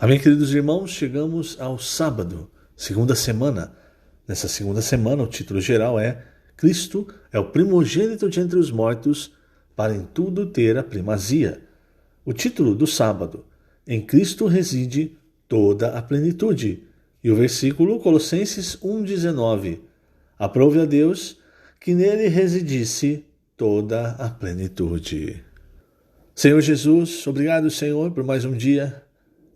Amém, queridos irmãos, chegamos ao sábado, segunda semana. Nessa segunda semana, o título geral é Cristo é o primogênito de entre os mortos, para em tudo ter a primazia. O título do sábado, em Cristo reside toda a plenitude. E o versículo, Colossenses 1,19. Aprove a Deus que nele residisse toda a plenitude. Senhor Jesus, obrigado, Senhor, por mais um dia.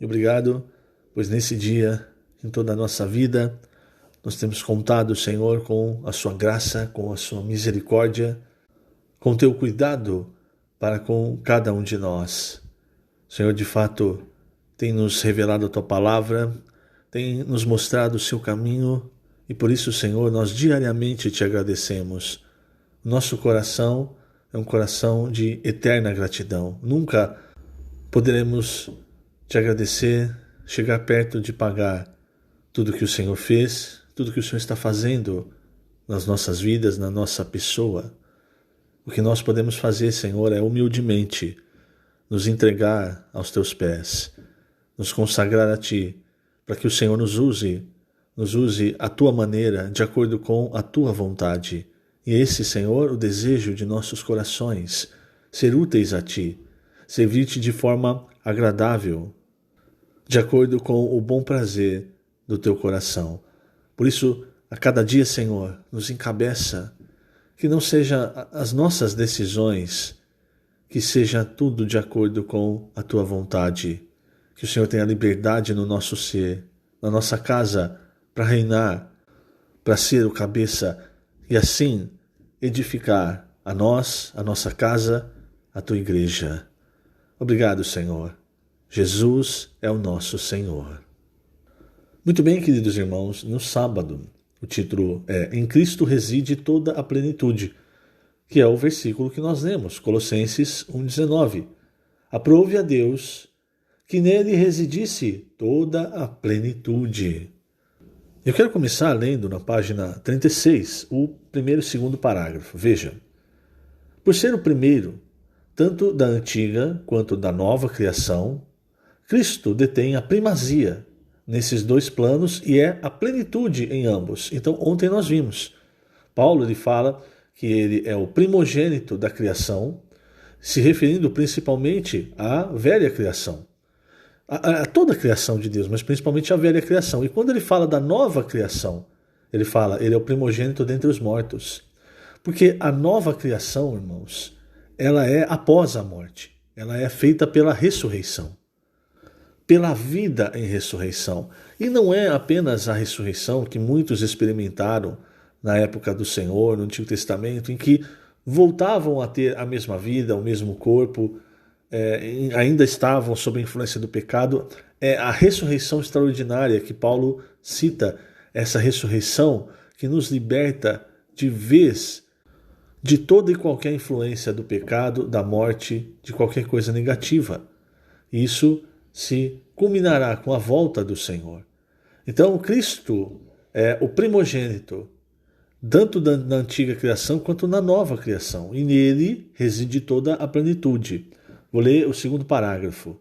E obrigado, pois nesse dia, em toda a nossa vida, nós temos contado, Senhor, com a sua graça, com a sua misericórdia, com o teu cuidado para com cada um de nós. Senhor, de fato, tem nos revelado a tua palavra, tem nos mostrado o seu caminho, e por isso, Senhor, nós diariamente te agradecemos. Nosso coração é um coração de eterna gratidão. Nunca poderemos te agradecer, chegar perto de pagar tudo que o Senhor fez, tudo que o Senhor está fazendo nas nossas vidas, na nossa pessoa. O que nós podemos fazer, Senhor, é humildemente nos entregar aos teus pés, nos consagrar a ti, para que o Senhor nos use à tua maneira, de acordo com a tua vontade. E esse, Senhor, o desejo de nossos corações, ser úteis a ti, servir-te de forma agradável, de acordo com o bom prazer do teu coração. Por isso, a cada dia, Senhor, nos encabeça, que não seja as nossas decisões, que seja tudo de acordo com a tua vontade. Que o Senhor tenha liberdade no nosso ser, na nossa casa, para reinar, para ser o cabeça e assim edificar a nós, a nossa casa, a tua igreja. Obrigado, Senhor. Jesus é o nosso Senhor. Muito bem, queridos irmãos, no sábado, o título é Em Cristo reside toda a plenitude, que é o versículo que nós lemos, Colossenses 1,19. Aprove a Deus que nele residisse toda a plenitude. Eu quero começar lendo na página 36, o primeiro e segundo parágrafo. Veja, por ser o primeiro, tanto da antiga quanto da nova criação, Cristo detém a primazia nesses dois planos e é a plenitude em ambos. Então, ontem nós vimos. Paulo ele fala que ele é o primogênito da criação, se referindo principalmente à velha criação. A toda a criação de Deus, mas principalmente a velha criação. E quando ele fala da nova criação, ele fala, ele é o primogênito dentre os mortos. Porque a nova criação, irmãos, ela é após a morte. Ela é feita pela ressurreição. Pela vida em ressurreição. E não é apenas a ressurreição que muitos experimentaram na época do Senhor, no Antigo Testamento, em que voltavam a ter a mesma vida, o mesmo corpo, ainda estavam sob a influência do pecado. É a ressurreição extraordinária que Paulo cita, essa ressurreição que nos liberta de vez de toda e qualquer influência do pecado, da morte, de qualquer coisa negativa. Isso se culminará com a volta do Senhor. Então, Cristo é o primogênito, tanto na antiga criação quanto na nova criação. E nele reside toda a plenitude. Vou ler o segundo parágrafo.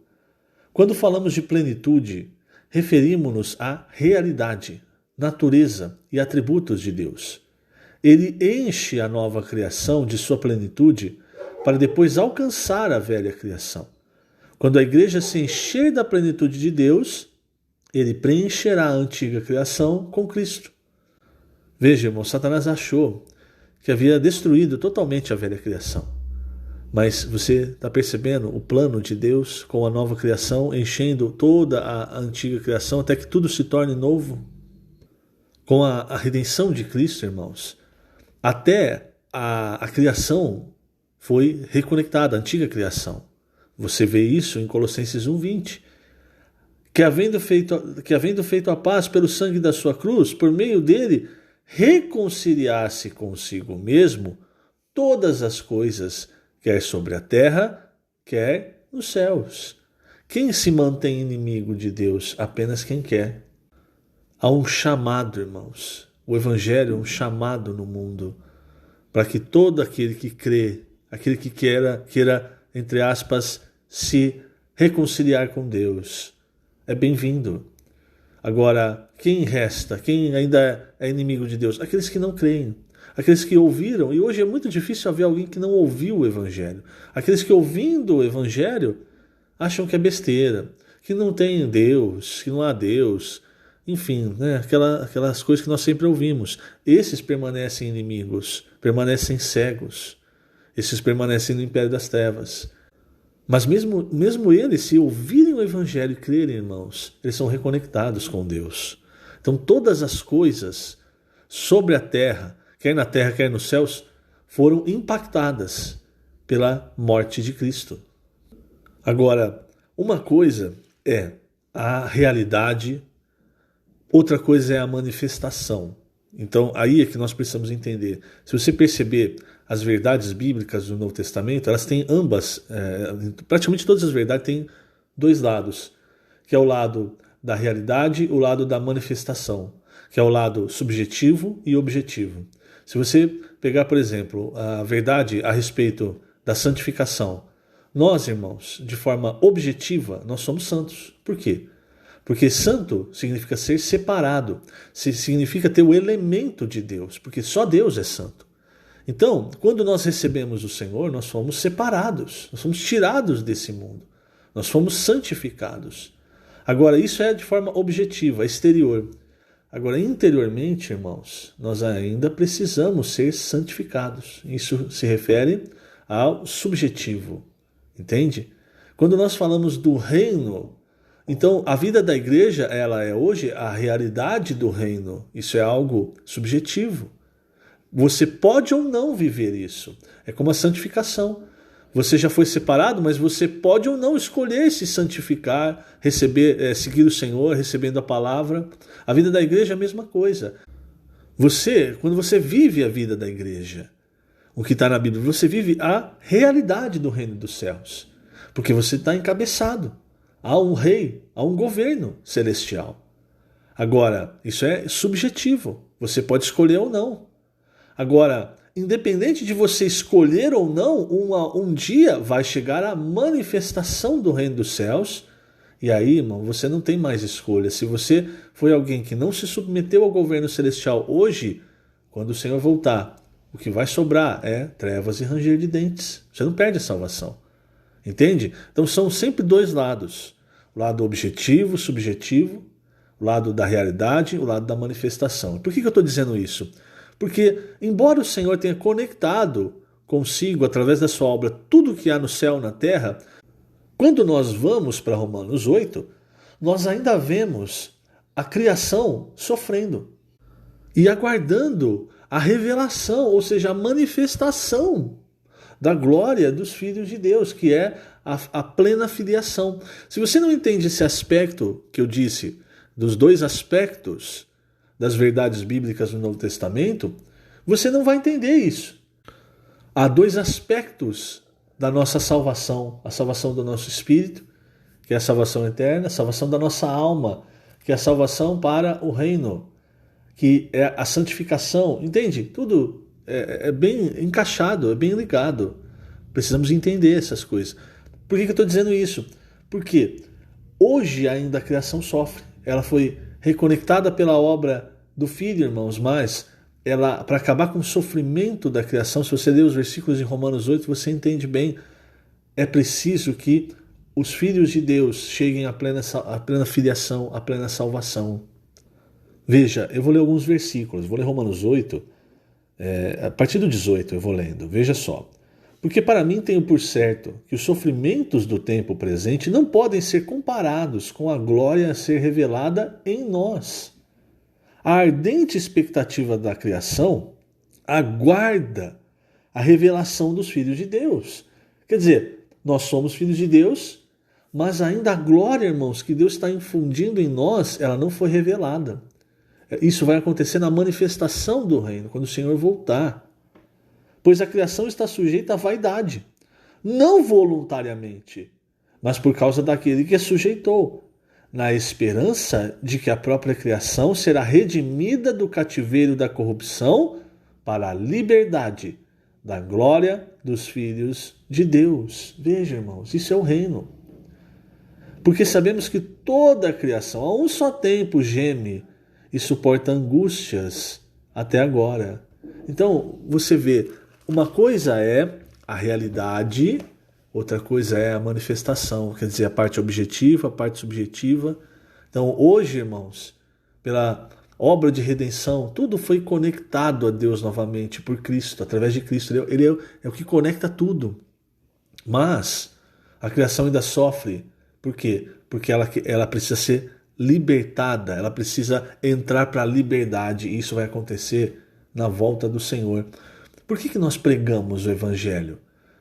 Quando falamos de plenitude, referimos-nos à realidade, natureza e atributos de Deus. Ele enche a nova criação de sua plenitude para depois alcançar a velha criação. Quando a igreja se encher da plenitude de Deus, ele preencherá a antiga criação com Cristo. Veja, irmão, Satanás achou que havia destruído totalmente a velha criação. Mas você está percebendo o plano de Deus com a nova criação, enchendo toda a antiga criação até que tudo se torne novo? Com a redenção de Cristo, irmãos, até a criação foi reconectada, a antiga criação. Você vê isso em Colossenses 1,20. Que havendo feito a paz pelo sangue da sua cruz, por meio dele, reconciliar-se consigo mesmo todas as coisas, quer sobre a terra, quer nos céus. Quem se mantém inimigo de Deus? Apenas quem quer. Há um chamado, irmãos. O Evangelho é um chamado no mundo para que todo aquele que crê, aquele que queira, entre aspas, se reconciliar com Deus. é bem-vindo. Agora, quem resta? Quem ainda é inimigo de Deus? Aqueles que não creem. Aqueles que ouviram, e hoje é muito difícil haver alguém que não ouviu o Evangelho. Aqueles que ouvindo o Evangelho acham que é besteira, que não tem Deus, que não há Deus, enfim, né? Aquelas coisas que nós sempre ouvimos. Esses permanecem inimigos, permanecem cegos, esses permanecem no império das trevas. Mas mesmo eles, se ouvirem o Evangelho e crerem, irmãos, eles são reconectados com Deus. Então todas as coisas sobre a terra, quer na terra, quer nos céus, foram impactadas pela morte de Cristo. Agora, uma coisa é a realidade, outra coisa é a manifestação. Então, aí é que nós precisamos entender. Se você perceber as verdades bíblicas do Novo Testamento, elas têm ambas, praticamente todas as verdades têm dois lados, que é o lado da realidade e o lado da manifestação, que é o lado subjetivo e objetivo. Se você pegar, por exemplo, a verdade a respeito da santificação, nós, irmãos, de forma objetiva, nós somos santos. Por quê? Porque santo significa ser separado, significa ter o elemento de Deus, porque só Deus é santo. Então, quando nós recebemos o Senhor, nós fomos separados, nós fomos tirados desse mundo, nós fomos santificados. Agora, isso é de forma objetiva, exterior. Agora, interiormente, irmãos, nós ainda precisamos ser santificados. Isso se refere ao subjetivo, entende? Quando nós falamos do reino, então a vida da igreja, ela é hoje a realidade do reino. Isso é algo subjetivo. Você pode ou não viver isso. É como a santificação. Você já foi separado, mas você pode ou não escolher se santificar, seguir o Senhor, recebendo a palavra. A vida da igreja é a mesma coisa. Quando você vive a vida da igreja, o que está na Bíblia, você vive a realidade do reino dos céus. Porque você está encabeçado. Há um rei, há um governo celestial. Agora, isso é subjetivo. Você pode escolher ou não. Agora, independente de você escolher ou não, um dia vai chegar a manifestação do reino dos céus. E aí, irmão, você não tem mais escolha. Se você foi alguém que não se submeteu ao governo celestial hoje, quando o Senhor voltar, o que vai sobrar é trevas e ranger de dentes. Você não perde a salvação. Entende? Então são sempre dois lados. O lado objetivo, subjetivo, o lado da realidade, o lado da manifestação. Por que eu estou dizendo isso? Porque, embora o Senhor tenha conectado consigo, através da sua obra, tudo que há no céu e na terra, quando nós vamos para Romanos 8, nós ainda vemos a criação sofrendo e aguardando a revelação, ou seja, a manifestação da glória dos filhos de Deus, que é a plena filiação. Se você não entende esse aspecto que eu disse, dos dois aspectos das verdades bíblicas no Novo Testamento, você não vai entender isso. Há dois aspectos da nossa salvação: a salvação do nosso espírito, que é a salvação eterna, a salvação da nossa alma, que é a salvação para o reino, que é a santificação. Entende? Tudo é bem encaixado, é bem ligado. Precisamos entender essas coisas. Por que eu estou dizendo isso? Porque hoje ainda a criação sofre. Ela foi reconectada pela obra do Filho, irmãos, mas para acabar com o sofrimento da criação, se você ler os versículos de Romanos 8, você entende bem. É preciso que os filhos de Deus cheguem à plena filiação, à plena salvação. Veja, eu vou ler alguns versículos. Vou ler Romanos 8, a partir do 18 eu vou lendo. Veja só. Porque para mim tenho por certo que os sofrimentos do tempo presente não podem ser comparados com a glória a ser revelada em nós. A ardente expectativa da criação aguarda a revelação dos filhos de Deus. Quer dizer, nós somos filhos de Deus, mas ainda a glória, irmãos, que Deus está infundindo em nós, ela não foi revelada. Isso vai acontecer na manifestação do reino, quando o Senhor voltar. Pois a criação está sujeita à vaidade, não voluntariamente, mas por causa daquele que a sujeitou, na esperança de que a própria criação será redimida do cativeiro da corrupção para a liberdade da glória dos filhos de Deus. Veja, irmãos, isso é o reino. Porque sabemos que toda a criação, a um só tempo, geme e suporta angústias até agora. Então, você vê, uma coisa é a realidade, outra coisa é a manifestação, quer dizer, a parte objetiva, a parte subjetiva. Então, hoje, irmãos, pela obra de redenção, tudo foi conectado a Deus novamente por Cristo, através de Cristo. Ele é o que conecta tudo. Mas a criação ainda sofre. Por quê? Porque ela precisa ser libertada, ela precisa entrar para a liberdade, e isso vai acontecer na volta do Senhor. Por que nós pregamos o Evangelho?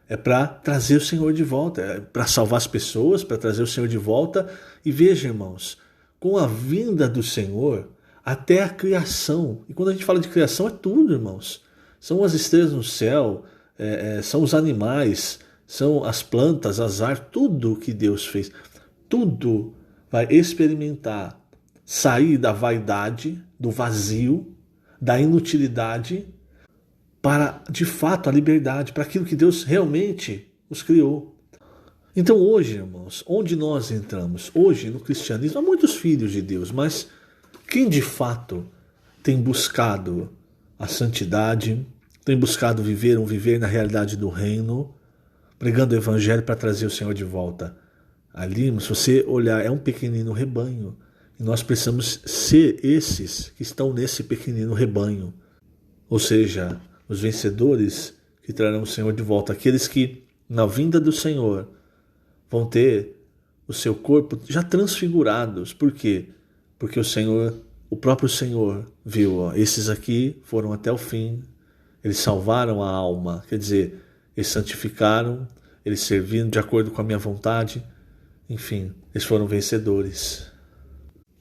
É para trazer o Senhor de volta, é para salvar as pessoas, para trazer o Senhor de volta. E veja, irmãos, com a vinda do Senhor, até a criação, e quando a gente fala de criação é tudo, irmãos, são as estrelas no céu, são os animais, são as plantas, as árvores, tudo que Deus fez, tudo vai experimentar sair da vaidade, do vazio, da inutilidade, para de fato a liberdade, para aquilo que Deus realmente os criou. Então hoje, irmãos, onde nós entramos? Hoje no cristianismo há muitos filhos de Deus, mas quem de fato tem buscado a santidade, tem buscado viver na realidade do reino, pregando o Evangelho para trazer o Senhor de volta? Ali, se você olhar, é um pequenino rebanho. E nós precisamos ser esses que estão nesse pequenino rebanho. Ou seja, os vencedores que trarão o Senhor de volta. Aqueles que, na vinda do Senhor, vão ter o seu corpo já transfigurados. Por quê? Porque o próprio Senhor viu, esses aqui foram até o fim, eles salvaram a alma, quer dizer, eles santificaram, eles serviram de acordo com a minha vontade, enfim, eles foram vencedores.